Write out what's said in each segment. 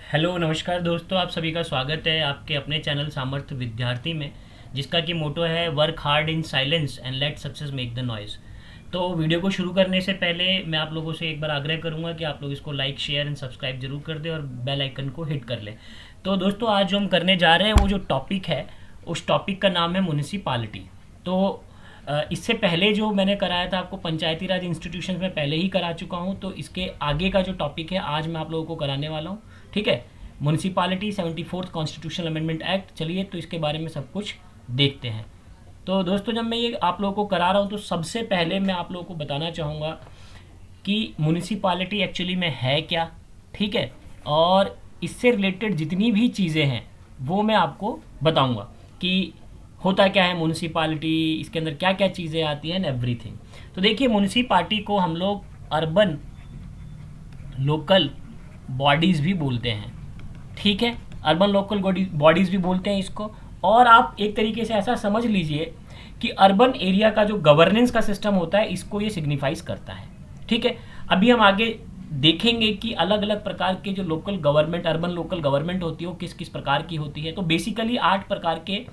Hello नमस्कार दोस्तों, आप सभी का स्वागत है आपके अपने चैनल सामर्थ्य विद्यार्थी में, जिसका कि मोटो है work hard in silence and let success make the noise. तो वीडियो को शुरू करने से पहले मैं आप लोगों से एक बार आग्रह करूंगा कि आप लोग इसको लाइक शेयर एंड सब्सक्राइब जरूर कर दें और बेल आइकन को हिट कर लें। तो दोस्तों, आज जो हम करने जा रहे हैं वो जो टॉपिक है उस टॉपिक का नाम है म्यूनिसिपालिटी। तो इससे पहले जो मैंने कराया था आपको पंचायती राज इंस्टीट्यूशन में पहले ही करा चुका हूँ, तो इसके आगे का जो टॉपिक है आज मैं आप लोगों को कराने वाला हूँ। ठीक है, municipality 74th constitutional amendment act. चलिए तो इसके बारे में सब कुछ देखते हैं। तो दोस्तों, जब मैं ये आप लोगों को करा रहा हूँ तो सबसे पहले मैं आप लोगों को बताना चाहूँगा कि म्यूनिसिपालिटी एक्चुअली में है क्या। ठीक है, और इससे रिलेटेड जितनी भी चीज़ें हैं वो मैं आपको बताऊँगा कि होता क्या है म्यूनिसिपालिटी, इसके अंदर क्या क्या चीज़ें आती हैं एंड एवरीथिंग। तो देखिए, म्यूनिसिपालिटी को हम लोग अर्बन लोकल बॉडीज़ भी बोलते हैं। ठीक है, अर्बन लोकल बॉडीज़ भी बोलते हैं इसको। और आप एक तरीके से ऐसा समझ लीजिए कि अर्बन एरिया का जो गवर्नेंस का सिस्टम होता है इसको ये सिग्निफाइज करता है। ठीक है, अभी हम आगे देखेंगे कि अलग अलग प्रकार के जो local government, urban local government होती है वो किस किस प्रकार की होती है। तो बेसिकली 8 प्रकार के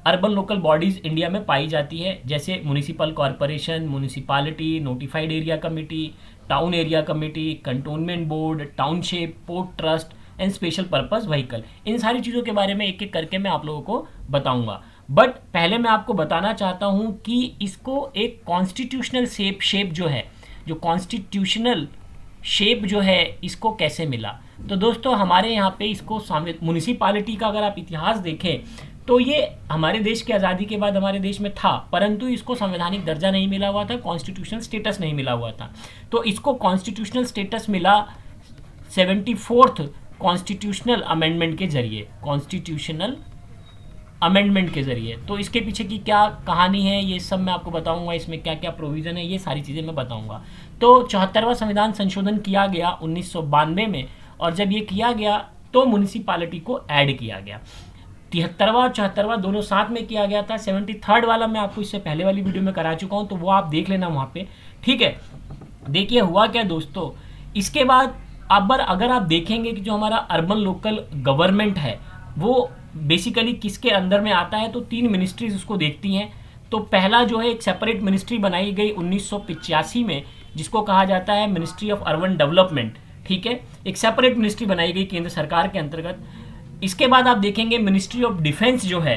अर्बन लोकल बॉडीज़ इंडिया में पाई जाती है, जैसे municipal corporation, municipality, notified area committee, town area committee, cantonment board, township, port trust and special purpose vehicle. इन सारी चीज़ों के बारे में एक एक करके मैं आप लोगों को बताऊंगा। बट पहले मैं आपको बताना चाहता हूं कि इसको एक कॉन्स्टिट्यूशनल शेप जो है, जो कॉन्स्टिट्यूशनल शेप जो है इसको कैसे मिला। तो दोस्तों, हमारे यहाँ पे इसको म्यूनिसिपालिटी का अगर आप इतिहास देखें तो ये हमारे देश की आज़ादी के बाद हमारे देश में था, परंतु इसको संवैधानिक दर्जा नहीं मिला हुआ था, कॉन्स्टिट्यूशनल स्टेटस नहीं मिला हुआ था। तो इसको कॉन्स्टिट्यूशनल स्टेटस मिला 74th कॉन्स्टिट्यूशनल अमेंडमेंट के जरिए, कॉन्स्टिट्यूशनल अमेंडमेंट के जरिए। तो इसके पीछे की क्या कहानी है ये सब मैं आपको बताऊंगा, इसमें क्या क्या प्रोविज़न है ये सारी चीज़ें मैं बताऊंगा। तो 74वां संविधान संशोधन किया गया 1992 में, और जब ये किया गया तो म्यूनिसिपालिटी को ऐड किया गया। 73वां और 74वां दोनों साथ में किया गया था। 73rd वाला मैं आपको इससे पहले वाली वीडियो में करा चुका हूँ, तो वो आप देख लेना वहाँ पे। ठीक है, देखिए हुआ क्या दोस्तों, इसके बाद अगर आप देखेंगे कि जो हमारा अर्बन लोकल गवर्नमेंट है वो बेसिकली किसके अंदर में आता है, तो 3 मिनिस्ट्रीज उसको देखती हैं। तो पहला जो है एक सेपरेट मिनिस्ट्री बनाई गई 1985 में, जिसको कहा जाता है मिनिस्ट्री ऑफ अर्बन डेवलपमेंट। ठीक है, एक सेपरेट मिनिस्ट्री बनाई गई केंद्र सरकार के अंतर्गत। इसके बाद आप देखेंगे मिनिस्ट्री ऑफ डिफेंस जो है,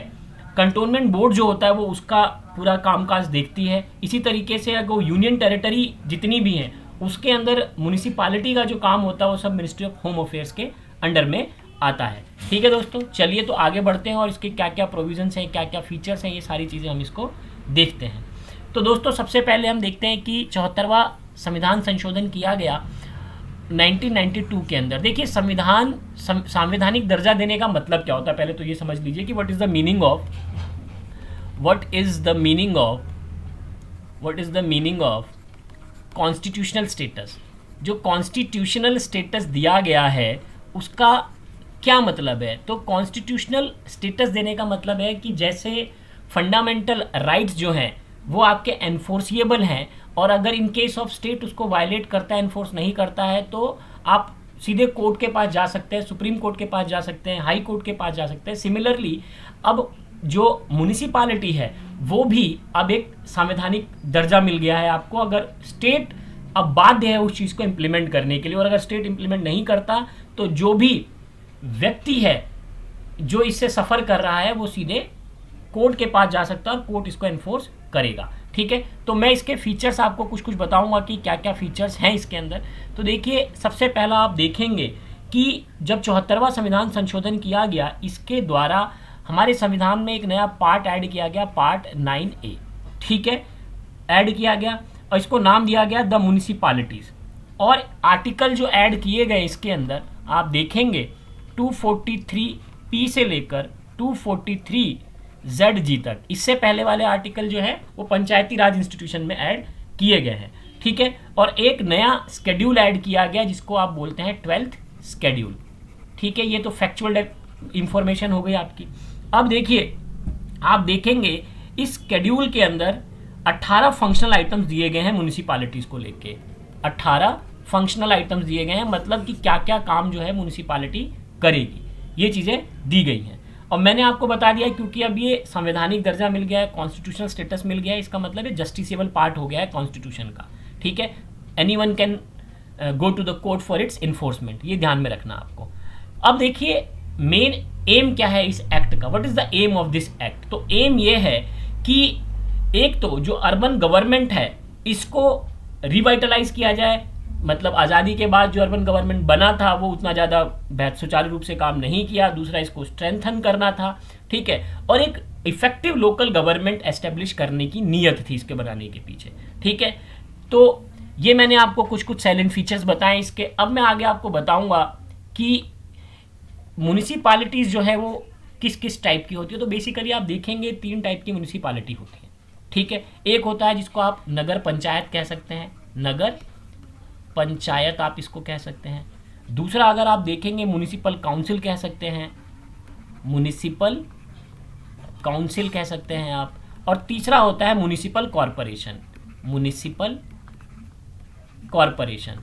कंटोनमेंट बोर्ड जो होता है वो उसका पूरा कामकाज देखती है। इसी तरीके से अगर यूनियन टेरिटरी जितनी भी हैं उसके अंदर म्यूनिसिपालिटी का जो काम होता है वो सब मिनिस्ट्री ऑफ होम अफेयर्स के अंडर में आता है। ठीक है दोस्तों, चलिए तो आगे बढ़ते हैं और इसके क्या क्या प्रोविजंस हैं, क्या क्या फीचर्स हैं, ये सारी चीज़ें हम इसको देखते हैं। तो दोस्तों, सबसे पहले हम देखते हैं कि 74वां संविधान संशोधन किया गया 1992 के अंदर। देखिए, संवैधानिक दर्जा देने का मतलब क्या होता है, पहले तो ये समझ लीजिए कि what is the meaning of constitutional status. जो कॉन्स्टिट्यूशनल स्टेटस दिया गया है उसका क्या मतलब है। तो कॉन्स्टिट्यूशनल स्टेटस देने का मतलब है कि जैसे फंडामेंटल राइट्स जो हैं वो आपके एनफोर्सिएबल हैं, और अगर इन केस ऑफ स्टेट उसको वायलेट करता है, एनफोर्स नहीं करता है, तो आप सीधे कोर्ट के पास जा सकते हैं, सुप्रीम कोर्ट के पास जा सकते हैं, हाई कोर्ट के पास जा सकते हैं। सिमिलरली अब जो म्यूनिसिपालिटी है वो भी अब एक संवैधानिक दर्जा मिल गया है आपको। अगर स्टेट अब बाध्य है उस चीज़ को इम्प्लीमेंट करने के लिए, और अगर स्टेट इम्प्लीमेंट नहीं करता तो जो भी व्यक्ति है जो इससे सफ़र कर रहा है वो सीधे कोर्ट के पास जा सकता है और कोर्ट इसको एनफोर्स करेगा। ठीक है, तो मैं इसके फीचर्स आपको कुछ कुछ बताऊंगा कि क्या क्या फीचर्स हैं इसके अंदर। तो देखिए, सबसे पहला आप देखेंगे कि जब 74वां संविधान संशोधन किया गया, इसके द्वारा हमारे संविधान में एक नया पार्ट ऐड किया गया, पार्ट 9A। ठीक है, ऐड किया गया और इसको नाम दिया गया द म्यूनिसिपालिटीज़। और आर्टिकल जो ऐड किए गए इसके अंदर आप देखेंगे 243P से लेकर 243ZG तक। इससे पहले वाले आर्टिकल जो है वो पंचायती राज इंस्टीट्यूशन में ऐड किए गए हैं। ठीक है, और एक नया स्केड्यूल ऐड किया गया जिसको आप बोलते हैं 12th स्केड्यूल। ठीक है, ये तो फैक्चुअल इंफॉर्मेशन हो गई आपकी। अब देखिए, आप देखेंगे इस स्केड्यूल के अंदर 18 फंक्शनल आइटम्स दिए गए हैं म्यूनिसिपालिटीज़ को लेके। 18 फंक्शनल आइटम्स दिए गए हैं, मतलब कि क्या क्या काम जो है म्यूनिसिपालिटी करेगी, ये चीज़ें दी गई हैं। और मैंने आपको बता दिया क्योंकि अब ये संवैधानिक दर्जा मिल गया है, कॉन्स्टिट्यूशनल स्टेटस मिल गया है, इसका मतलब है जस्टिसेबल पार्ट हो गया है कॉन्स्टिट्यूशन का, ठीक है। Anyone can go to the court for its enforcement, ये ध्यान में रखना आपको। अब देखिए मेन एम क्या है इस एक्ट का, what is the aim of this act. तो एम ये है कि एक तो जो अर्बन गवर्नमेंट है इसको रिवाइटलाइज किया जाए, मतलब आज़ादी के बाद जो अर्बन गवर्नमेंट बना था वो उतना ज़्यादा सुचारू रूप से काम नहीं किया, दूसरा इसको स्ट्रेंथन करना था, ठीक है। और एक इफेक्टिव लोकल गवर्नमेंट एस्टेब्लिश करने की नीयत थी इसके बनाने के पीछे, ठीक है। तो ये मैंने आपको कुछ कुछ साइलेंट फीचर्स बताए इसके। अब मैं आगे आपको बताऊंगा कि म्यूनिसिपैलिटीज़ जो है वो किस किस टाइप की होती है। तो बेसिकली आप देखेंगे 3 टाइप की म्यूनिसिपैलिटी होती है, ठीक है। एक होता है जिसको आप नगर पंचायत कह सकते हैं, नगर पंचायत आप इसको कह सकते हैं। दूसरा अगर आप देखेंगे म्युनिसिपल काउंसिल कह सकते हैं, म्युनिसिपल काउंसिल कह सकते हैं आप। और तीसरा होता है म्युनिसिपल कॉरपोरेशन, म्युनिसिपल कॉरपोरेशन।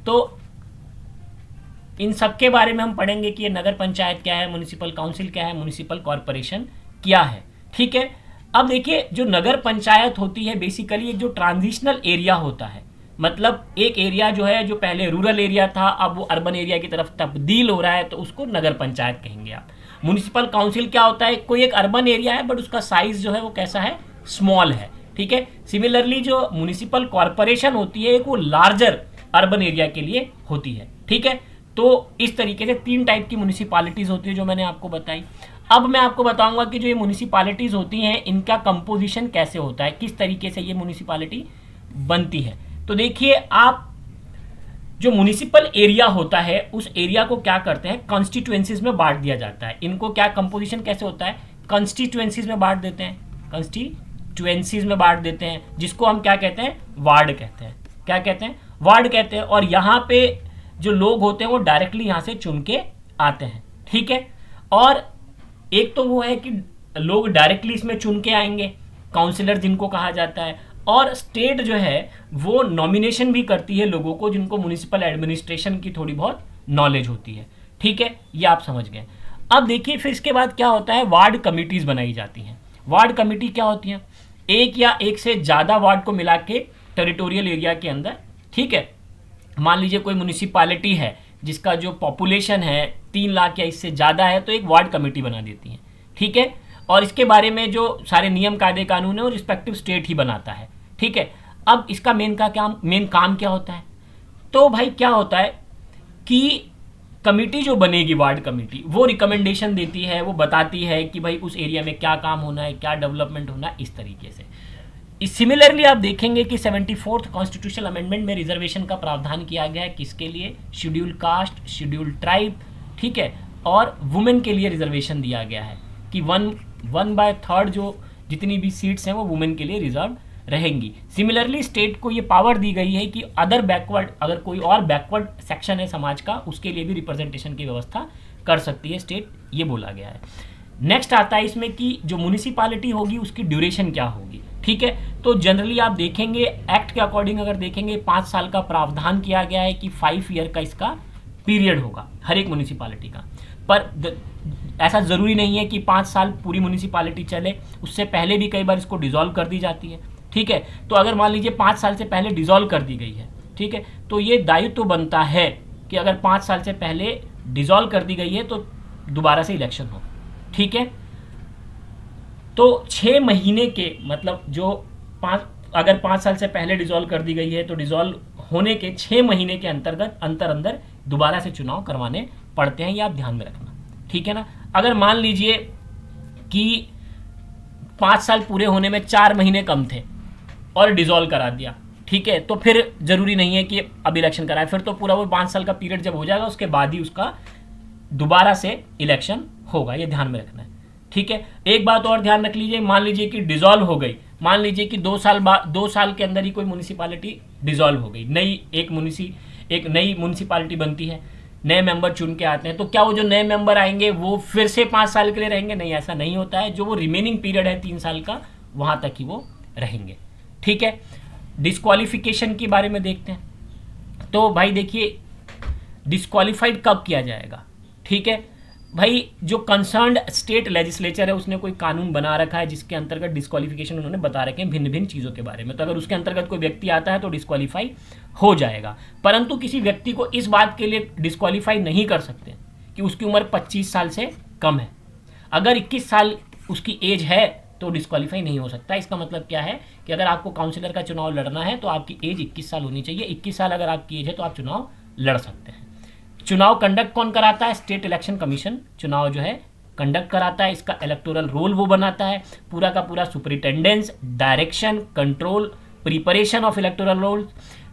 तो इन सब के बारे में हम पढ़ेंगे कि ये नगर पंचायत क्या है, म्युनिसिपल काउंसिल क्या है, म्युनिसिपल कॉरपोरेशन क्या है, ठीक है। अब देखिए जो नगर पंचायत होती है बेसिकली एक जो ट्रांजिशनल एरिया होता है, मतलब एक एरिया जो है जो पहले रूरल एरिया था अब वो अर्बन एरिया की तरफ तब्दील हो रहा है, तो उसको नगर पंचायत कहेंगे आप। म्युनिसिपल काउंसिल क्या होता है, कोई एक अर्बन एरिया है बट उसका साइज जो है वो कैसा है, स्मॉल है, ठीक है। सिमिलरली जो म्युनिसिपल कॉरपोरेशन होती है एक वो लार्जर अर्बन एरिया के लिए होती है, ठीक है। तो इस तरीके से 3 टाइप की म्युनिसिपैलिटीज़ होती है जो मैंने आपको बताई। अब मैं आपको बताऊंगा कि जो ये म्युनिसिपैलिटीज़ होती हैं इनका कंपोजिशन कैसे होता है, किस तरीके से ये म्युनिसिपैलिटी बनती है। तो देखिए आप जो म्युनिसिपल एरिया होता है उस एरिया को क्या करते हैं, कॉन्स्टिट्यूएंसीज में बांट दिया जाता है। इनको क्या कंपोजिशन कैसे होता है, कॉन्स्टिट्यूएंसीज में बांट देते हैं, कॉन्स्टिट्यूएंसीज में बांट देते हैं, जिसको हम क्या कहते हैं, वार्ड कहते हैं। क्या कहते हैं, वार्ड कहते हैं। और यहाँ पे जो लोग होते हैं वो डायरेक्टली यहाँ से चुन के आते हैं, ठीक है। और एक तो वो है कि लोग डायरेक्टली इसमें चुन के आएंगे, काउंसिलर जिनको कहा जाता है। और स्टेट जो है वो नॉमिनेशन भी करती है लोगों को जिनको म्युनिसिपल एडमिनिस्ट्रेशन की थोड़ी बहुत नॉलेज होती है, ठीक है। ये आप समझ गए। अब देखिए फिर इसके बाद क्या होता है, वार्ड कमिटीज़ बनाई जाती हैं। वार्ड कमेटी क्या होती हैं, एक या एक से ज़्यादा वार्ड को मिला के टेरिटोरियल एरिया के अंदर, ठीक है। मान लीजिए कोई म्युनिसिपैलिटी है जिसका जो पॉपुलेशन है 3 लाख या इससे ज़्यादा है, तो एक वार्ड कमेटी बना देती है, ठीक है। और इसके बारे में जो सारे नियम कायदे कानून है वो रिस्पेक्टिव स्टेट ही बनाता है, ठीक है। अब इसका मेन काम क्या होता है, तो भाई क्या होता है कि कमेटी जो बनेगी वार्ड कमेटी वो रिकमेंडेशन देती है, वो बताती है कि भाई उस एरिया में क्या काम होना है, क्या डेवलपमेंट होना है, इस तरीके से। सिमिलरली आप देखेंगे कि 74th कॉन्स्टिट्यूशनल अमेंडमेंट में रिजर्वेशन का प्रावधान किया गया है, किसके लिए, शेड्यूल कास्ट, शेड्यूल ट्राइब, ठीक है। और वुमेन के लिए रिजर्वेशन दिया गया है कि 1/3 जो जितनी भी सीट्स हैं वो वुमेन के लिए रिजर्व रहेंगी। सिमिलरली स्टेट को ये पावर दी गई है कि अदर बैकवर्ड, अगर कोई और बैकवर्ड सेक्शन है समाज का उसके लिए भी रिप्रेजेंटेशन की व्यवस्था कर सकती है स्टेट, ये बोला गया है। नेक्स्ट आता है इसमें कि जो म्युनिसिपैलिटी होगी उसकी ड्यूरेशन क्या होगी, ठीक है। तो जनरली आप देखेंगे एक्ट के अकॉर्डिंग अगर देखेंगे 5 साल का प्रावधान किया गया है कि 5 ईयर का इसका पीरियड होगा हर एक म्युनिसिपैलिटी का। पर ऐसा ज़रूरी नहीं है कि 5 साल पूरी म्युनिसिपैलिटी चले, उससे पहले भी कई बार इसको डिसॉल्व कर दी जाती है, ठीक है। तो अगर मान लीजिए 5 साल से पहले डिसॉल्व कर दी गई है, ठीक है, तो ये दायित्व तो बनता है कि अगर 5 साल से पहले डिसॉल्व कर दी गई है तो दोबारा से इलेक्शन हो, ठीक है। तो 6 महीने के मतलब जो अगर 5 साल से पहले डिसॉल्व कर दी गई है तो डिसॉल्व होने के 6 महीने के अंदर दोबारा से चुनाव करवाने पड़ते हैं, ये आप ध्यान में रखना, ठीक है ना। अगर मान लीजिए कि 5 साल पूरे होने में 4 महीने कम थे और डिसॉल्व करा दिया, ठीक है, तो फिर ज़रूरी नहीं है कि अब इलेक्शन कराएं, फिर तो पूरा वो 5 साल का पीरियड जब हो जाएगा उसके बाद ही उसका दोबारा से इलेक्शन होगा, ये ध्यान में रखना है, ठीक है। एक बात और ध्यान रख लीजिए, मान लीजिए कि डिसॉल्व हो गई, मान लीजिए कि 2 साल के अंदर ही कोई म्युनिसिपैलिटी डिसॉल्व हो गई, एक नई म्युनिसिपैलिटी बनती है, नए मेंबर चुन के आते हैं, तो क्या वो जो नए मेंबर आएंगे वो फिर से 5 साल के लिए रहेंगे? नहीं, ऐसा नहीं होता है। जो वो रिमेनिंग पीरियड है 3 साल का वहाँ तक ही वो रहेंगे, ठीक है। डिस्क्वालिफिकेशन के बारे में देखते हैं। तो भाई देखिए डिस्क्वालीफाइड कब किया जाएगा, ठीक है भाई, जो कंसर्न्ड स्टेट लेजिस्लेचर है उसने कोई कानून बना रखा है जिसके अंतर्गत डिस्क्वालिफिकेशन उन्होंने बता रखे हैं भिन्न भिन्न चीज़ों के बारे में, तो अगर उसके अंतर्गत कोई व्यक्ति आता है तो डिस्क्वालीफाई हो जाएगा। परंतु किसी व्यक्ति को इस बात के लिए डिस्क्वालीफाई नहीं कर सकते कि उसकी उम्र 25 साल से कम है। अगर 21 साल उसकी एज है तो डिस्क्वालीफाई नहीं हो सकता। इसका मतलब क्या है कि अगर आपको काउंसिलर का चुनाव लड़ना है तो आपकी एज 21 साल होनी चाहिए। 21 साल अगर आपकी एज है तो आप चुनाव लड़ सकते हैं। चुनाव कंडक्ट कौन कराता है? स्टेट इलेक्शन कमीशन चुनाव जो है कंडक्ट कराता है। इसका इलेक्टोरल रोल वो बनाता है। पूरा का पूरा superintendence, direction, control, preparation of electoral roll,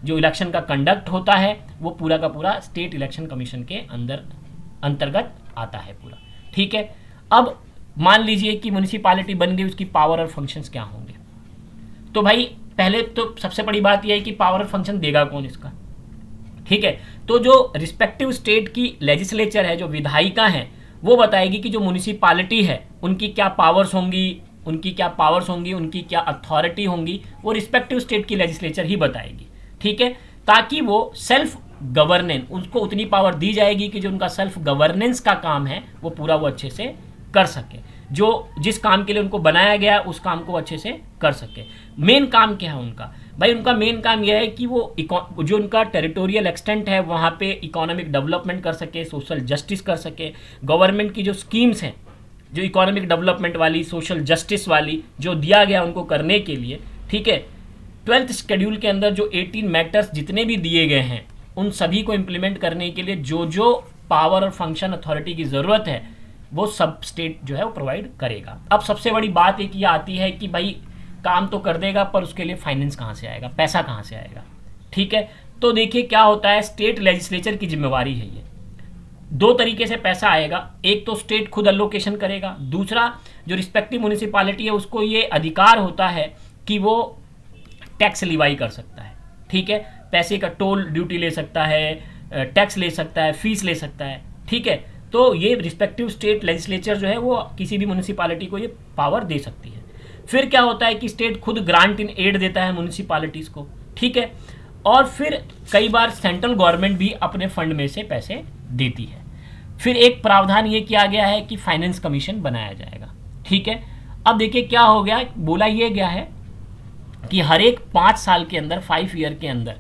जो इलेक्शन का कंडक्ट होता है वो पूरा का पूरा स्टेट इलेक्शन कमीशन के अंतर्गत आता है पूरा। ठीक है, अब मान लीजिए कि म्युनिसिपैलिटी बन गई, उसकी पावर और फंक्शंस क्या होंगे? तो भाई पहले तो सबसे बड़ी बात यह है कि पावर और फंक्शन देगा कौन इसका। ठीक है, तो जो रिस्पेक्टिव स्टेट की लेजिस्लेचर है, जो विधायिका है, वो बताएगी कि जो म्युनिसिपैलिटी है उनकी क्या पावर्स होंगी, उनकी क्या अथॉरिटी होंगी, वो रिस्पेक्टिव स्टेट की लेजिस्लेचर ही बताएगी। ठीक है, ताकि वो सेल्फ गवर्नेंस, उसको उतनी पावर दी जाएगी कि जो उनका सेल्फ गवर्नेंस का काम है वो पूरा वो अच्छे से कर सके, जो जिस काम के लिए उनको बनाया गया उस काम को अच्छे से कर सके। मेन काम क्या है उनका? भाई उनका मेन काम यह है कि वो जो उनका टेरिटोरियल एक्सटेंट है वहाँ पे इकोनॉमिक डेवलपमेंट कर सके, सोशल जस्टिस कर सके। गवर्नमेंट की जो स्कीम्स हैं, जो इकोनॉमिक डेवलपमेंट वाली, सोशल जस्टिस वाली, जो दिया गया उनको करने के लिए, ठीक है, 12th शेड्यूल के अंदर जो 18 मैटर्स जितने भी दिए गए हैं उन सभी को इम्प्लीमेंट करने के लिए जो जो पावर और फंक्शन अथॉरिटी की ज़रूरत है वो सब स्टेट जो है वो प्रोवाइड करेगा। अब सबसे बड़ी बात एक ये आती है कि भाई काम तो कर देगा पर उसके लिए फाइनेंस कहाँ से आएगा, पैसा कहाँ से आएगा? ठीक है, तो देखिए क्या होता है, स्टेट लेजिस्लेचर की जिम्मेवारी है ये। दो तरीके से पैसा आएगा, एक तो स्टेट खुद अलोकेशन करेगा, दूसरा जो रिस्पेक्टिव म्युनिसिपैलिटी है उसको ये अधिकार होता है कि वो टैक्स लिवाई कर सकता है। ठीक है, पैसे का टोल ड्यूटी ले सकता है, टैक्स ले सकता है, फीस ले सकता है। ठीक है, तो ये रिस्पेक्टिव स्टेट लेजिस्लेचर जो है वो किसी भी म्युनिसिपैलिटी को ये पावर दे सकती है। फिर क्या होता है कि स्टेट खुद ग्रांट इन एड देता है म्युनिसिपैलिटीज़ को। ठीक है, और फिर कई बार सेंट्रल गवर्नमेंट भी अपने फंड में से पैसे देती है। फिर एक प्रावधान ये किया गया है कि फाइनेंस कमीशन बनाया जाएगा। ठीक है, अब देखिए क्या हो गया, बोला ये गया है कि हर एक 5 साल के अंदर, 5 ईयर के अंदर,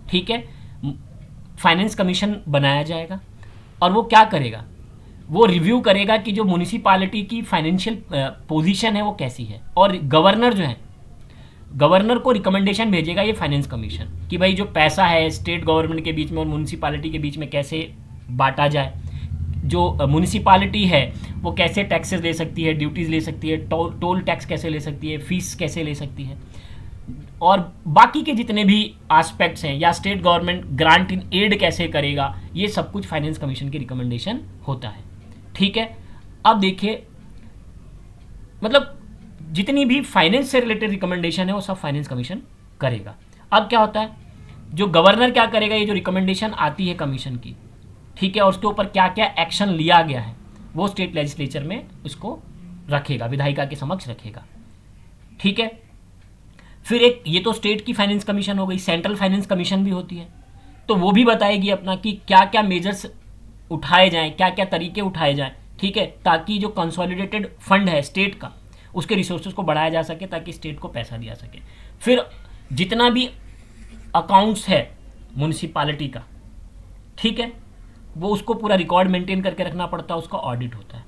ठीक है, फाइनेंस कमीशन बनाया जाएगा। और वो क्या करेगा? वो रिव्यू करेगा कि जो म्युनिसिपैलिटी की फाइनेंशियल पोजीशन है वो कैसी है, और गवर्नर जो है, गवर्नर को रिकमेंडेशन भेजेगा ये फाइनेंस कमीशन कि भाई जो पैसा है स्टेट गवर्नमेंट के बीच में और म्युनिसिपैलिटी के बीच में कैसे बांटा जाए। जो म्युनिसिपैलिटी है वो कैसे टैक्सेस ले सकती है, ड्यूटीज़ ले सकती है, टोल टैक्स कैसे ले सकती है, फीस कैसे ले सकती है, और बाकी के जितने भी एस्पेक्ट्स हैं, या state government grant in aid कैसे करेगा, ये सब कुछ फाइनेंस कमीशन की रिकमेंडेशन होता है। ठीक है, अब देखिए मतलब जितनी भी फाइनेंस से रिलेटेड रिकमेंडेशन है वो सब फाइनेंस कमीशन करेगा। अब क्या होता है, जो गवर्नर क्या करेगा, ये जो रिकमेंडेशन आती है कमीशन की, ठीक है, और उसके ऊपर क्या क्या एक्शन लिया गया है वो स्टेट लेजिस्लेचर में उसको रखेगा, विधायिका के समक्ष रखेगा। ठीक है, फिर एक ये तो स्टेट की फाइनेंस कमीशन हो गई, सेंट्रल फाइनेंस कमीशन भी होती है, तो वो भी बताएगी अपना कि क्या क्या मेजर्स उठाए जाएं, क्या क्या तरीके उठाए जाएं, ठीक है, ताकि जो कंसोलिडेटेड फंड है स्टेट का उसके रिसोर्सेज को बढ़ाया जा सके, ताकि स्टेट को पैसा दिया सके। फिर जितना भी अकाउंट्स है म्युनिसिपैलिटी का, ठीक है, वो उसको पूरा रिकॉर्ड मेंटेन करके रखना पड़ता है, उसका ऑडिट होता है।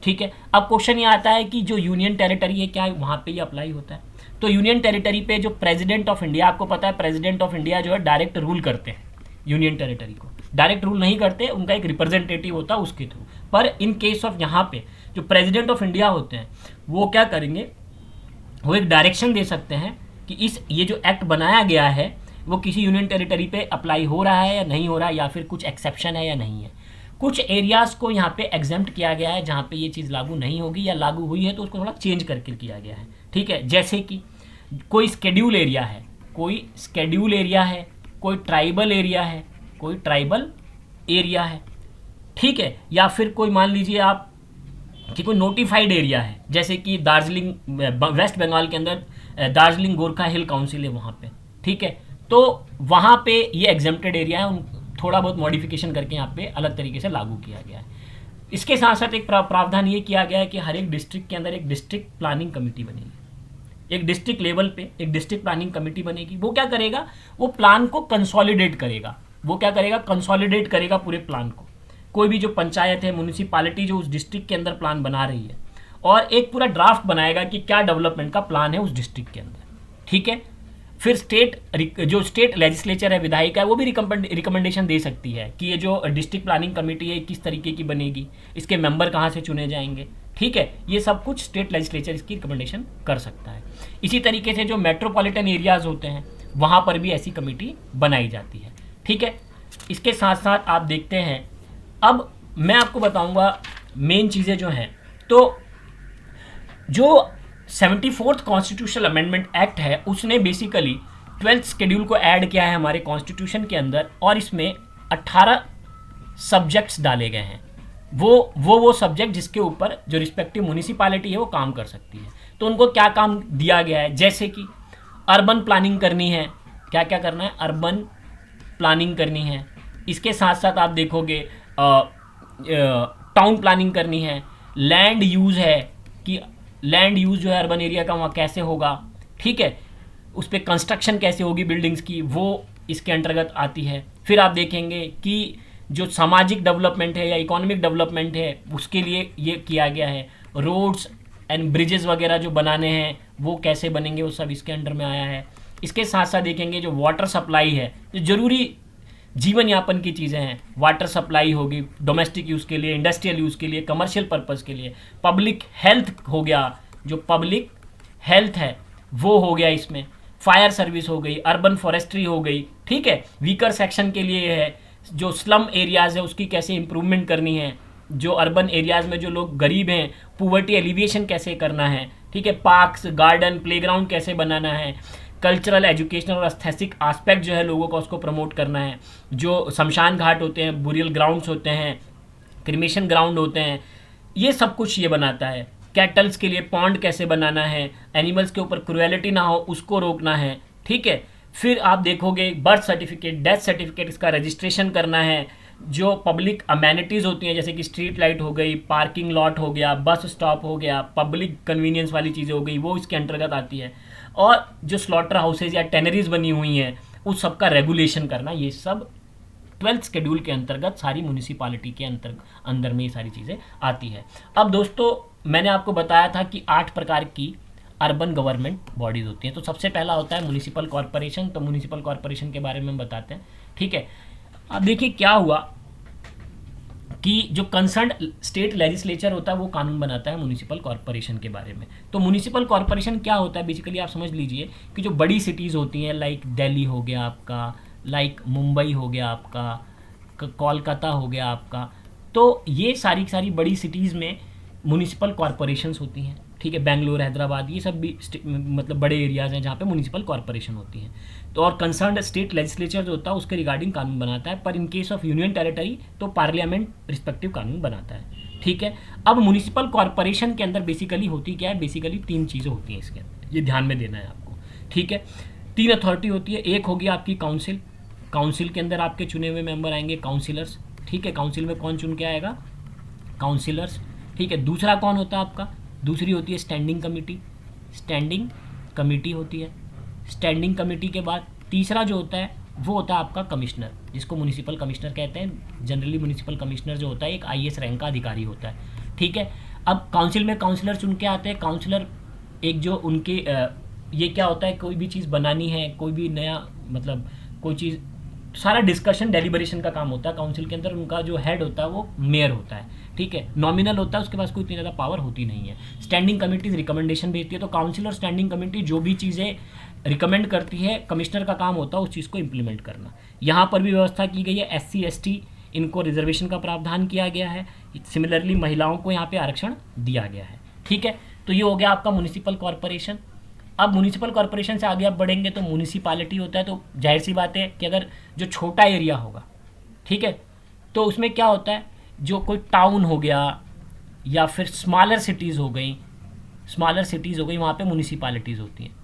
ठीक है, अब क्वेश्चन ये आता है कि जो यूनियन टेरिटरी है क्या वहाँ पे ये अप्लाई होता है? तो यूनियन टेरिटरी पे जो प्रेसिडेंट ऑफ इंडिया, आपको पता है प्रेसिडेंट ऑफ इंडिया जो है डायरेक्ट रूल करते हैं, यूनियन टेरिटरी को डायरेक्ट रूल नहीं करते, उनका एक रिप्रेजेंटेटिव होता है उसके थ्रू। पर इन केस ऑफ यहाँ पे जो प्रेसिडेंट ऑफ इंडिया होते हैं वो क्या करेंगे, वो एक डायरेक्शन दे सकते हैं कि ये जो एक्ट बनाया गया है वो किसी यूनियन टेरिटरी पे अप्लाई हो रहा है या नहीं हो रहा है, या फिर कुछ एक्सेप्शन है या नहीं है। कुछ एरियाज़ को यहाँ पे एग्जेम्प्ट किया गया है जहाँ पे ये चीज़ लागू नहीं होगी, या लागू हुई है तो उसको थोड़ा चेंज करके किया गया है। ठीक है, जैसे कि कोई स्केड्यूल एरिया है, कोई ट्राइबल एरिया है, ठीक है, या फिर कोई मान लीजिए आप कि कोई नोटिफाइड एरिया है, जैसे कि दार्जिलिंग, वेस्ट बंगाल के अंदर दार्जिलिंग गोरखा हिल काउंसिल है वहाँ पे। ठीक है, तो वहाँ पे ये एग्जेम्प्टेड एरिया है, थोड़ा बहुत मॉडिफिकेशन करके यहाँ पे अलग तरीके से लागू किया गया है। इसके साथ साथ एक प्रावधान ये किया गया है कि हर एक डिस्ट्रिक्ट के अंदर एक डिस्ट्रिक्ट प्लानिंग कमेटी बनेगी, एक डिस्ट्रिक्ट लेवल पे एक डिस्ट्रिक्ट प्लानिंग कमेटी बनेगी। वो क्या करेगा, वो प्लान को कंसोलिडेट करेगा, वो क्या करेगा, कंसोलिडेट करेगा पूरे प्लान को। कोई भी जो पंचायत है, म्यूनिसिपालिटी जो उस डिस्ट्रिक्ट के अंदर प्लान बना रही है, और एक पूरा ड्राफ्ट बनाएगा कि क्या डेवलपमेंट का प्लान है उस डिस्ट्रिक्ट के अंदर, ठीक है। फिर जो स्टेट लेजिस्लेचर है, विधायिका है, वो भी रिकमेंडेशन दे सकती है कि ये जो डिस्ट्रिक्ट प्लानिंग कमेटी है किस तरीके की बनेगी, इसके मेंबर कहाँ से चुने जाएंगे, ठीक है। ये सब कुछ स्टेट लेजिस्लेचर इसकी रिकमेंडेशन कर सकता है। इसी तरीके से जो मेट्रोपॉलिटन एरियाज़ होते हैं वहाँ पर भी ऐसी कमेटी बनाई जाती है, ठीक है। इसके साथ साथ आप देखते हैं, अब मैं आपको बताऊँगा मेन चीज़ें जो हैं। तो जो 74th कॉन्स्टिट्यूशनल अमेंडमेंट एक्ट है उसने बेसिकली 12th शेड्यूल को ऐड किया है हमारे कॉन्स्टिट्यूशन के अंदर, और इसमें 18 सब्जेक्ट्स डाले गए हैं। वो सब्जेक्ट जिसके ऊपर जो रिस्पेक्टिव म्यूनिसिपैलिटी है वो काम कर सकती है। तो उनको क्या काम दिया गया है, जैसे कि अर्बन प्लानिंग करनी है, क्या क्या करना है, अर्बन प्लानिंग करनी है। इसके साथ साथ आप देखोगे टाउन प्लानिंग करनी है, लैंड यूज़ है कि लैंड यूज़ जो है अर्बन एरिया का वहाँ कैसे होगा, ठीक है, उस पर कंस्ट्रक्शन कैसे होगी बिल्डिंग्स की, वो इसके अंतर्गत आती है। फिर आप देखेंगे कि जो सामाजिक डेवलपमेंट है या इकोनॉमिक डेवलपमेंट है उसके लिए ये किया गया है। रोड्स एंड ब्रिजेस वगैरह जो बनाने हैं वो कैसे बनेंगे, वो सब इसके अंडर में आया है। इसके साथ साथ देखेंगे जो वाटर सप्लाई है, जो ज़रूरी जीवन यापन की चीज़ें हैं, वाटर सप्लाई होगी डोमेस्टिक यूज़ के लिए, इंडस्ट्रियल यूज़ के लिए, कमर्शियल पर्पज़ के लिए। पब्लिक हेल्थ हो गया, जो पब्लिक हेल्थ है वो हो गया, इसमें फायर सर्विस हो गई, अर्बन फॉरेस्ट्री हो गई, ठीक है। वीकर सेक्शन के लिए है, जो स्लम एरियाज़ है उसकी कैसे इम्प्रूवमेंट करनी है, जो अर्बन एरियाज़ में जो लोग गरीब हैं पुवर्टी एलिविएशन कैसे करना है, ठीक है। पार्क्स, गार्डन, प्लेग्राउंड कैसे बनाना है, कल्चरल, एजुकेशनल और एस्थेटिक आस्पेक्ट जो है लोगों का उसको प्रमोट करना है। जो शमशान घाट होते हैं, बुरियल ग्राउंड्स होते हैं, क्रिमेशन ग्राउंड होते हैं, ये सब कुछ ये बनाता है। कैटल्स के लिए पॉन्ड कैसे बनाना है, एनिमल्स के ऊपर क्रुएलिटी ना हो उसको रोकना है, ठीक है। फिर आप देखोगे बर्थ सर्टिफिकेट, डेथ सर्टिफिकेट, इसका रजिस्ट्रेशन करना है। जो पब्लिक अमेनिटीज़ होती हैं जैसे कि स्ट्रीट लाइट हो गई, पार्किंग लॉट हो गया, बस स्टॉप हो गया, पब्लिक कन्वीनियंस वाली चीज़ें हो गई, वो इसके अंतर्गत आती है। और जो स्लॉटर हाउसेज या टेनरीज बनी हुई हैं उस सब का रेगुलेशन करना, ये सब 12th शेड्यूल के अंतर्गत सारी म्यूनिसिपालिटी के अंदर में ये सारी चीज़ें आती है। अब दोस्तों मैंने आपको बताया था कि 8 प्रकार की अर्बन गवर्नमेंट बॉडीज़ होती हैं। तो सबसे पहला होता है म्यूनिसिपल कॉरपोरेशन। तो म्यूनिसिपल कॉरपोरेशन के बारे में हम बताते हैं, ठीक है। अब देखिए क्या हुआ कि जो कंसर्न स्टेट लेजिस्लेचर होता है वो कानून बनाता है म्यूनिसिपल कॉरपोरेशन के बारे में। तो म्यूनिसिपल कॉरपोरेशन क्या होता है, बेसिकली आप समझ लीजिए कि जो बड़ी सिटीज़ होती हैं, लाइक दिल्ली हो गया आपका, लाइक मुंबई हो गया आपका, कोलकाता हो गया आपका, तो ये सारी बड़ी सिटीज़ में म्यूनिसिपल कॉरपोरेशंस होती हैं, ठीक है। बेंगलोर, हैदराबाद, ये सब भी मतलब बड़े एरियाज़ हैं जहाँ पे म्यूनिसिपल कॉरपोरेशन होती हैं। तो और कंसर्न स्टेट लेजिस्लेचर जो होता है उसके रिगार्डिंग कानून बनाता है, पर in case of union territory तो पार्लियामेंट रिस्पेक्टिव कानून बनाता है, ठीक है। अब म्यूनिसिपल कॉरपोरेशन के अंदर बेसिकली होती क्या है, बेसिकली 3 चीज़ें होती हैं इसके अंदर, ये ध्यान में देना है आपको, ठीक है। 3 अथॉरिटी होती है। एक होगी आपकी काउंसिल, काउंसिल के अंदर आपके चुने हुए मेंबर आएंगे काउंसिलर्स, ठीक है। काउंसिल में कौन चुन के आएगा, काउंसिलर्स, ठीक है। दूसरा कौन होता है आपका, दूसरी होती है स्टैंडिंग कमेटी, स्टैंडिंग कमेटी होती है। स्टैंडिंग कमेटी के बाद तीसरा जो होता है वो होता है आपका कमिश्नर, जिसको म्यूनिसिपल कमिश्नर कहते हैं। जनरली म्यूनिसिपल कमिश्नर जो होता है एक IAS रैंक का अधिकारी होता है, ठीक है। अब काउंसिल में काउंसलर चुन के आते हैं। काउंसलर एक जो उनके ये क्या होता है, कोई भी चीज़ बनानी है, कोई भी नया मतलब कोई चीज़, सारा डिस्कशन डेलिबरेशन का काम होता है काउंसिल के अंदर। उनका जो हेड होता है वो मेयर होता है, ठीक है, नॉमिनल होता है, उसके पास कोई इतनी ज़्यादा पावर होती नहीं है। स्टैंडिंग कमेटीज रिकमेंडेशन भेजती है, तो काउंसिल और स्टैंडिंग कमेटी जो भी चीज़ें रिकमेंड करती है, कमिश्नर का काम होता है उस चीज़ को इम्प्लीमेंट करना। यहाँ पर भी व्यवस्था की गई है, SC ST इनको रिजर्वेशन का प्रावधान किया गया है। सिमिलरली महिलाओं को यहाँ पे आरक्षण दिया गया है, ठीक है। तो ये हो गया आपका म्यूनिसिपल कॉरपोरेशन। अब म्यूनिसिपल कॉरपोरेशन से आगे आप बढ़ेंगे तो म्यूनिसिपालिटी होता है। तो जाहिर सी बात है कि अगर जो छोटा एरिया होगा, ठीक है, तो उसमें क्या होता है, जो कोई टाउन हो गया या फिर स्मॉलर सिटीज़ हो गई, वहाँ पे म्यूनिसिपालिटीज़ होती हैं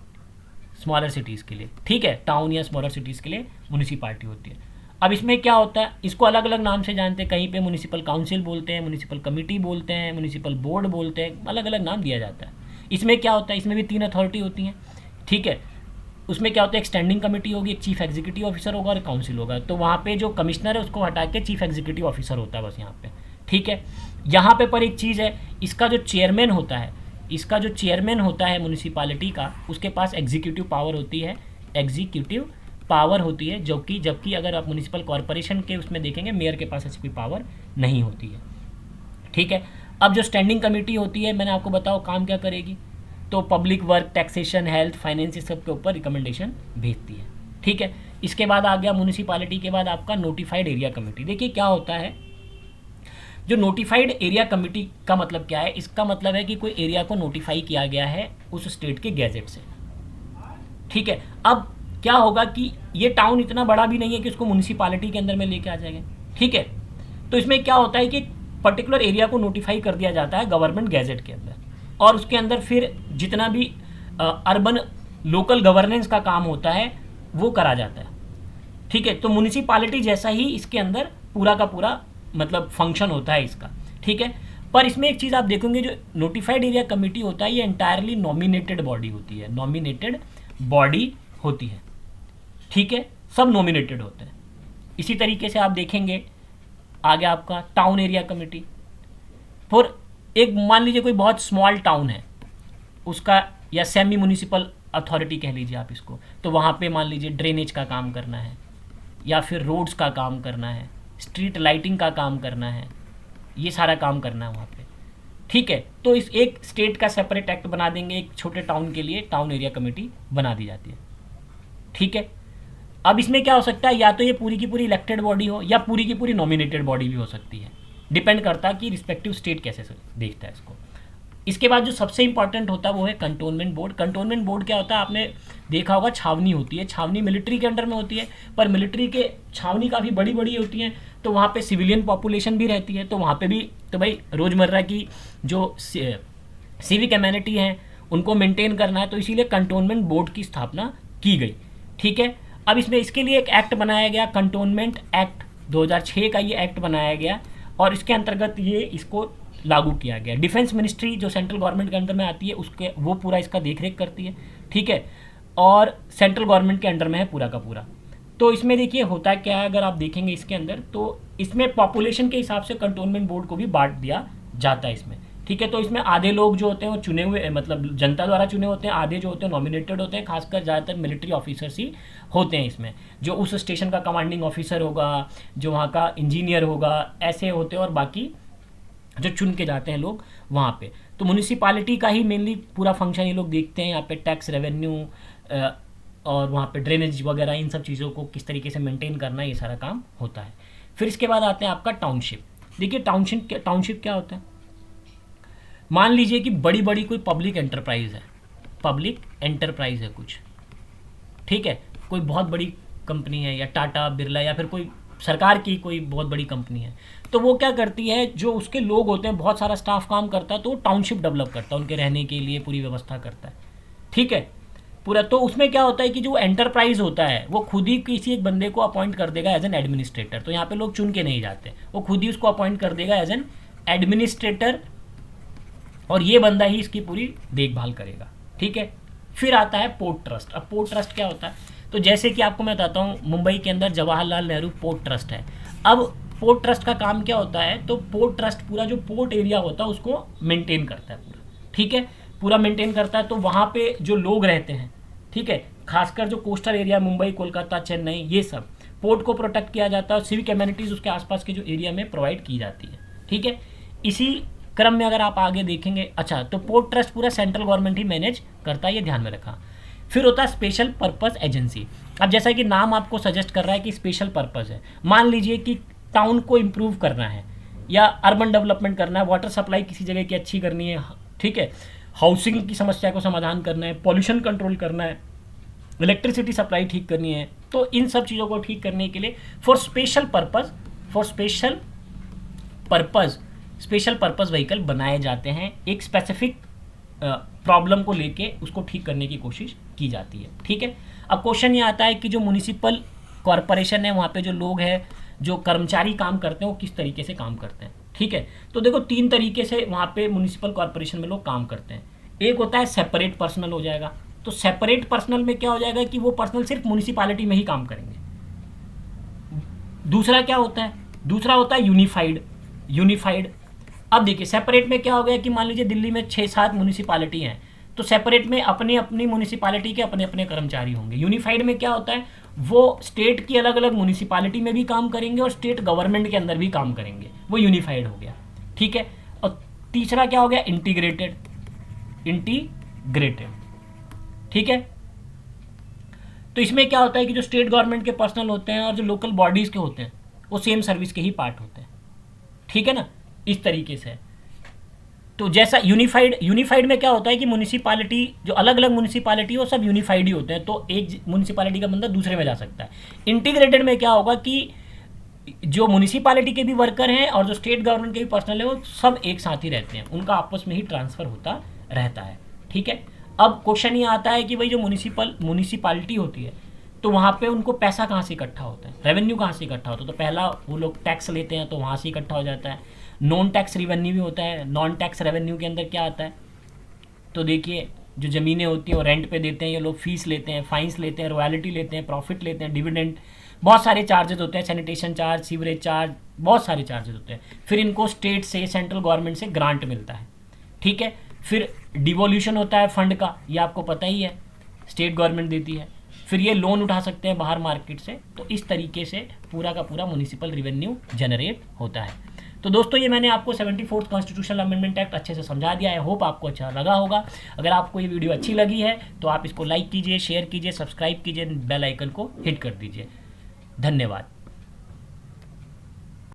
स्मॉलर सिटीज़ के लिए, ठीक है। टाउन या स्मॉलर सिटीज़ के लिए म्यूनिसिपालिटी होती है। अब इसमें क्या होता है, इसको अलग अलग नाम से जानते हैं, कहीं पे म्युनिसिपल काउंसिल बोलते हैं, म्युनिसिपल कमेटी बोलते हैं, म्युनिसिपल बोर्ड बोलते हैं, अलग अलग नाम दिया जाता है। इसमें क्या होता है, इसमें भी 3 अथॉरिटी होती हैं, ठीक है। उसमें क्या होता है, एक स्टैंडिंग कमेटी होगी, एक चीफ एग्जीक्यूटिव ऑफिसर होगा और एक काउंसिल होगा। तो वहाँ पे जो कमिश्नर है उसको हटा के चीफ एग्जीक्यूटिव ऑफिसर होता है बस यहाँ पे, ठीक है। यहाँ पे पर एक चीज़ है, इसका जो चेयरमैन होता है, इसका जो चेयरमैन होता है म्यूनिसिपालिटी का, उसके पास एग्जीक्यूटिव पावर होती है, एग्जीक्यूटिव पावर होती है, जबकि अगर आप म्यूनिसिपल कॉरपोरेशन के उसमें देखेंगे मेयर के पास ऐसी पावर नहीं होती है, ठीक है। अब जो स्टैंडिंग कमेटी होती है, मैंने आपको बताओ काम क्या करेगी, तो public work, taxation, health, finance, इस सब के ऊपर रिकमेंडेशन भेजती है, ठीक है। इसके बाद आ गया म्यूनिसिपालिटी के बाद आपका नोटिफाइड एरिया कमेटी। देखिए क्या होता है, जो नोटिफाइड एरिया कमेटी का मतलब क्या है, इसका मतलब है कि कोई एरिया को नोटिफाई किया गया है उस स्टेट के गैजेट से, ठीक है। अब क्या होगा कि ये टाउन इतना बड़ा भी नहीं है कि उसको म्यूनिसिपालिटी के अंदर में लेके आ जाएगा, ठीक है। तो इसमें क्या होता है कि पर्टिकुलर एरिया को नोटिफाई कर दिया जाता है गवर्नमेंट गैजेट के अंदर, और उसके अंदर फिर जितना भी अर्बन लोकल गवर्नेंस का काम होता है वो करा जाता है, ठीक है। तो म्यूनिसिपालिटी जैसा ही इसके अंदर पूरा का पूरा मतलब फंक्शन होता है इसका, ठीक है। पर इसमें एक चीज़ आप देखोगे, जो नोटिफाइड एरिया कमेटी होता है ये एंटायरली नॉमिनेटेड बॉडी होती है, नॉमिनेटेड बॉडी होती है, ठीक है। सब नॉमिनेटेड होते हैं। इसी तरीके से आप देखेंगे आगे आपका टाउन एरिया कमेटी, फिर एक मान लीजिए कोई बहुत स्मॉल टाउन है उसका, या सेमी म्यूनिसिपल अथॉरिटी कह लीजिए आप इसको, तो वहाँ पे मान लीजिए ड्रेनेज का काम करना है, या फिर रोड्स का काम करना है, स्ट्रीट लाइटिंग का काम करना है, ये सारा काम करना है वहाँ पे, ठीक है। तो इस एक स्टेट का सेपरेट एक्ट बना देंगे, एक छोटे टाउन के लिए टाउन एरिया कमेटी बना दी जाती है, ठीक है। अब इसमें क्या हो सकता है, या तो ये पूरी की पूरी इलेक्टेड बॉडी हो या पूरी की पूरी नॉमिनेटेड बॉडी भी हो सकती है, डिपेंड करता है कि रिस्पेक्टिव स्टेट कैसे देखता है इसको। इसके बाद जो सबसे इंपॉर्टेंट होता है वो है कंटोनमेंट बोर्ड। कंटोनमेंट बोर्ड क्या होता है, आपने देखा होगा छावनी होती है, छावनी मिलिट्री के अंडर में होती है, पर मिलिट्री के छावनी काफ़ी बड़ी बड़ी होती हैं, तो वहाँ पे सिविलियन पॉपुलेशन भी रहती है, तो वहाँ पे भी तो भाई रोज़मर्रा की जो सिविक एम्यूनिटी हैं उनको मेंटेन करना है, तो इसीलिए कंटोनमेंट बोर्ड की स्थापना की गई, ठीक है। अब इसमें इसके लिए एक एक्ट बनाया गया, कंटोनमेंट एक्ट 2006 का ये एक्ट बनाया गया, और इसके अंतर्गत ये इसको लागू किया गया। डिफेंस मिनिस्ट्री जो सेंट्रल गवर्नमेंट के अंडर में आती है उसके वो पूरा इसका देखरेख करती है, ठीक है, और सेंट्रल गवर्नमेंट के अंडर में है पूरा का पूरा। तो इसमें देखिए होता क्या है, अगर आप देखेंगे इसके अंदर, तो इसमें पॉपुलेशन के हिसाब से कंटोनमेंट बोर्ड को भी बांट दिया जाता है इसमें, ठीक है। तो इसमें आधे लोग जो होते हैं वो चुने हुए, मतलब जनता द्वारा चुने होते हैं, आधे जो होते हैं नॉमिनेटेड होते हैं, खासकर ज़्यादातर मिलिट्री ऑफिसर्स ही होते हैं इसमें, जो उस स्टेशन का कमांडिंग ऑफिसर होगा, जो वहाँ का इंजीनियर होगा, ऐसे होते हैं, और बाकी जो चुन के जाते हैं लोग वहाँ पे। तो म्यूनिसिपालिटी का ही मेनली पूरा फंक्शन ये लोग देखते हैं, यहाँ पे टैक्स रेवेन्यू और वहाँ पे ड्रेनेज वगैरह, इन सब चीज़ों को किस तरीके से मेंटेन करना, ये सारा काम होता है। फिर इसके बाद आते हैं आपका टाउनशिप। देखिए टाउनशिप क्या होता है, मान लीजिए कि बड़ी बड़ी कोई पब्लिक एंटरप्राइज है, पब्लिक एंटरप्राइज है कुछ, ठीक है, कोई बहुत बड़ी कंपनी है, या टाटा बिरला, या फिर कोई सरकार की कोई बहुत बड़ी कंपनी है, तो वो क्या करती है, जो उसके लोग होते हैं, बहुत सारा स्टाफ काम करता है, तो वो टाउनशिप डेवलप करता है, उनके रहने के लिए पूरी व्यवस्था करता है, ठीक है, पूरा। तो उसमें क्या होता है कि जो एंटरप्राइज होता है वो खुद ही किसी एक बंदे को अपॉइंट कर देगा एज एन एडमिनिस्ट्रेटर। तो यहाँ पे लोग चुन के नहीं जाते, वो खुद ही उसको अपॉइंट कर देगा एज एन एडमिनिस्ट्रेटर, और ये बंदा ही इसकी पूरी देखभाल करेगा, ठीक है। फिर आता है पोर्ट ट्रस्ट। अब पोर्ट ट्रस्ट क्या होता है, तो जैसे कि आपको मैं बताता हूँ, मुंबई के अंदर जवाहरलाल नेहरू पोर्ट ट्रस्ट है। अब पोर्ट ट्रस्ट का काम क्या होता है, तो पोर्ट ट्रस्ट पूरा जो पोर्ट एरिया होता है उसको मेंटेन करता है पूरा, ठीक है, पूरा मेंटेन करता है। तो वहाँ पे जो लोग रहते हैं, ठीक है, खासकर जो कोस्टल एरिया, मुंबई, कोलकाता, चेन्नई, ये सब पोर्ट को प्रोटेक्ट किया जाता है, और सिविक एम्यूनिटीज़ उसके आसपास के जो एरिया में प्रोवाइड की जाती है, ठीक है। इसी क्रम में अगर आप आगे देखेंगे, अच्छा, तो पोर्ट ट्रस्ट पूरा सेंट्रल गवर्नमेंट ही मैनेज करता है, ये ध्यान में रखा। फिर होता है स्पेशल पर्पस एजेंसी। अब जैसा कि नाम आपको सजेस्ट कर रहा है कि स्पेशल पर्पस है, मान लीजिए कि टाउन को इम्प्रूव करना है, या अर्बन डेवलपमेंट करना है, वाटर सप्लाई किसी जगह की अच्छी करनी है, ठीक है, हाउसिंग की समस्या को समाधान करना है, पॉल्यूशन कंट्रोल करना है, इलेक्ट्रिसिटी सप्लाई ठीक करनी है, तो इन सब चीज़ों को ठीक करने के लिए स्पेशल पर्पस व्हीकल बनाए जाते हैं, एक स्पेसिफिक प्रॉब्लम को लेके उसको ठीक करने की कोशिश की जाती है, ठीक है। अब क्वेश्चन ये आता है कि जो म्यूनिसिपल कॉरपोरेशन है, वहाँ पे जो लोग हैं, जो कर्मचारी काम करते हैं, वो किस तरीके से काम करते हैं। ठीक है, तो देखो 3 तरीके से वहाँ पे म्यूनिसिपल कॉरपोरेशन में लोग काम करते हैं। एक होता है सेपरेट पर्सनल हो जाएगा, तो सेपरेट पर्सनल में क्या हो जाएगा कि वो पर्सनल सिर्फ म्यूनिसिपालिटी में ही काम करेंगे। दूसरा क्या होता है, दूसरा होता है यूनिफाइड। अब देखिए सेपरेट में क्या हो गया कि मान लीजिए दिल्ली में 6-7 म्यूनिसिपालिटी हैं, तो सेपरेट में अपनी अपनी म्यूनिसिपालिटी के अपने अपने कर्मचारी होंगे। यूनिफाइड में क्या होता है, वो स्टेट की अलग अलग म्यूनिसिपालिटी में भी काम करेंगे और स्टेट गवर्नमेंट के अंदर भी काम करेंगे, वो यूनिफाइड हो गया। ठीक है, और तीसरा क्या हो गया, इंटीग्रेटेड। ठीक है, तो इसमें क्या होता है कि जो स्टेट गवर्नमेंट के पर्सनल होते हैं और जो लोकल बॉडीज़ के होते हैं वो सेम सर्विस के ही पार्ट होते हैं। ठीक है ना, इस तरीके से। तो जैसा यूनिफाइड में क्या होता है कि म्यूनिसिपालिटी, जो अलग अलग म्यूनिसिपालिटी वो सब यूनिफाइड ही होते हैं, तो एक म्यूनिसिपालिटी का बंदा दूसरे में जा सकता है। इंटीग्रेटेड में क्या होगा कि जो म्यूनिसिपालिटी के भी वर्कर हैं और जो स्टेट गवर्नमेंट के भी पर्सनल है वो सब एक साथ ही रहते हैं, उनका आपस में ही ट्रांसफ़र होता रहता है। ठीक है, अब क्वेश्चन ये आता है कि भाई जो म्यूनिसिपालिटी होती है तो वहाँ पे उनको पैसा कहाँ से इकट्ठा होता है, रेवेन्यू कहाँ से इकट्ठा होता है। तो पहला वो लोग टैक्स लेते हैं तो वहाँ से इकट्ठा हो जाता है। नॉन टैक्स रेवेन्यू भी होता है। नॉन टैक्स रेवेन्यू के अंदर क्या आता है, तो देखिए जो ज़मीनें होती हैं वो रेंट पे देते हैं ये लोग, फीस लेते हैं, फाइन्स लेते हैं, रॉयल्टी लेते हैं, प्रॉफिट लेते हैं, डिविडेंड, बहुत सारे चार्जेस होते हैं, सैनिटेशन चार्ज, सीवरेज चार्ज, बहुत सारे चार्जेस होते हैं। फिर इनको स्टेट से, सेंट्रल गवर्नमेंट से ग्रांट मिलता है। ठीक है, फिर डिवोल्यूशन होता है फंड का, ये आपको पता ही है, स्टेट गवर्नमेंट देती है। फिर ये लोन उठा सकते हैं बाहर मार्केट से। तो इस तरीके से पूरा का पूरा म्यूनिसिपल रेवेन्यू जनरेट होता है। तो दोस्तों ये मैंने आपको 74th कॉन्स्टिट्यूशनल अमेंडमेंट एक्ट अच्छे से समझा दिया है। होप आपको अच्छा लगा होगा। अगर आपको ये वीडियो अच्छी लगी है तो आप इसको लाइक कीजिए, शेयर कीजिए, सब्सक्राइब कीजिए, बेल आइकन को हिट कर दीजिए। धन्यवाद।